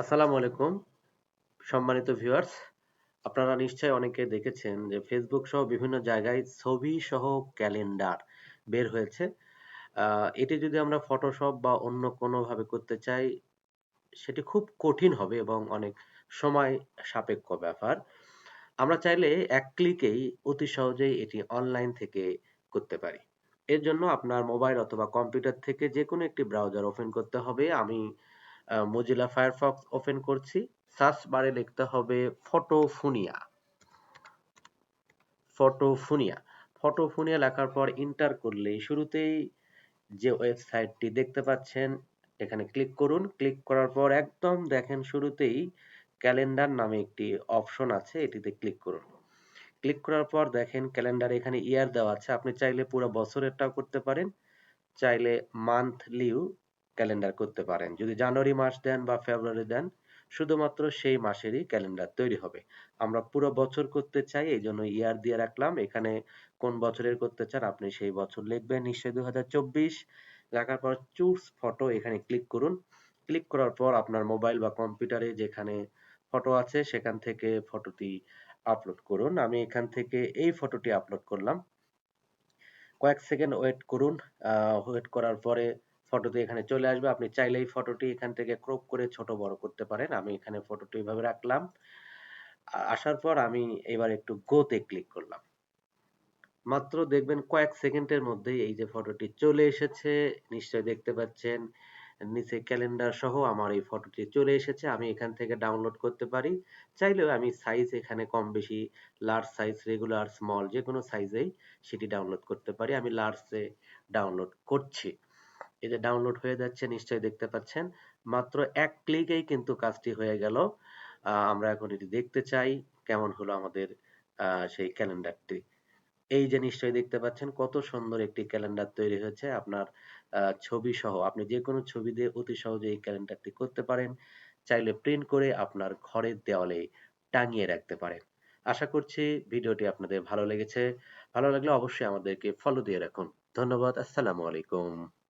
আসসালামু আলাইকুম সম্মানিত ভিউয়ার্স। আপনারা নিশ্চয়ই অনেকে দেখেছেন যে ফেসবুক সহ বিভিন্ন জায়গায় ছবি সহ ক্যালেন্ডার বের হয়েছে। এটি যদি আমরা ফটোশপ বা অন্য কোনোভাবে করতে চাই সেটি খুব কঠিন হবে এবং অনেক সময় সাপেক্ষ ব্যাপার। আমরা চাইলে এক ক্লিকেই অতি সহজেই এটি অনলাইন থেকে করতে পারি। এর জন্য আপনার মোবাইল অথবা কম্পিউটার থেকে যেকোনো একটি ব্রাউজার ওপেন করতে হবে। আমি Mozilla Firefox ওপেন করছি। সার্চ বারে লিখতে হবে ফটোফুনিয়া, ফটোফুনিয়া। ফটোফুনিয়া লেখার পর এন্টার করলেই শুরুতেই যে ওয়েবসাইটটি দেখতে পাচ্ছেন এখানে ক্লিক করুন। ক্লিক করার পর একদম দেখেন শুরুতেই ক্যালেন্ডার নামে একটি অপশন আছে, এটিতে ক্লিক করুন। ক্লিক করার পর দেখেন ক্যালেন্ডারে এখানে ইয়ার দেওয়া আছে। আপনি চাইলে পুরো বছরেরটাও করতে পারেন, চাইলে মান্থলিও ক্যালেন্ডার করতে পারেন। যদি জানুয়ারি মাস দেন বা ফেব্রুয়ারি দেন, শুধুমাত্র সেই মাসেরই ক্যালেন্ডার তৈরি হবে। আমরা পুরো বছর করতে চাই, এইজন্য ইয়ার দিয়ে রাখলাম। এখানে কোন বছরের করতে চান আপনি সেই বছর লিখবেন, নিশ্চয়ই ২০২৪। লেখার পর চুজ ফটো এখানে ক্লিক করুন। ক্লিক করার পর আপনার মোবাইল বা কম্পিউটারে যেখানে ফটো আছে সেখান থেকে ফটোটি আপলোড করুন। আমি এখান থেকে এই ফটোটি আপলোড করলাম। কয়েক সেকেন্ড ওয়েট করুন। ওয়েট করার পরে ফটোটি এখানে চলে আসবে। আপনি চাইলে এই ফটোটি এখান থেকে ক্রপ করে ছোট বড় করতে পারেন। আমি এখানে ফটোটি এভাবে রাখলাম। আসার পর আমি এবার একটু গো তে ক্লিক করলাম। মাত্র দেখবেন কয়েক সেকেন্ডের মধ্যেই এই যে ফটোটি চলে এসেছে, নিশ্চয়ই দেখতে পাচ্ছেন। নিচে ক্যালেন্ডার সহ আমার এই ফটোটি চলে এসেছে। আমি এখান থেকে ডাউনলোড করতে পারি। চাইলেও আমি সাইজ এখানে কম বেশি লার্জ সাইজ, রেগুলার, স্মল যেকোনো সাইজেই সেটি ডাউনলোড করতে পারি। আমি লার্জে ডাউনলোড করছি। এই যে ডাউনলোড হয়ে যাচ্ছে নিশ্চয়ই দেখতে পাচ্ছেন। মাত্র এক ক্লিকেই কিন্তু কাজটি হয়ে গেল। আমরা এখন এটি দেখতে চাই কেমন হলো আমাদের সেই ক্যালেন্ডারটি। এই যে নিশ্চয়ই দেখতে পাচ্ছেন কত সুন্দর একটি ক্যালেন্ডার তৈরি হয়েছে আপনার ছবি সহ। আপনি যেকোনো ছবি দিয়ে অতি সহজে এই ক্যালেন্ডারটি করতে পারেন। চাইলে প্রিন্ট করে আপনার ঘরের দেওয়ালে টাঙিয়ে রাখতে পারেন। আশা করছি ভিডিওটি আপনাদের ভালো লেগেছে। ভালো লাগলে অবশ্যই আমাদেরকে ফলো দিয়ে রাখুন। ধন্যবাদ। আসসালামু আলাইকুম।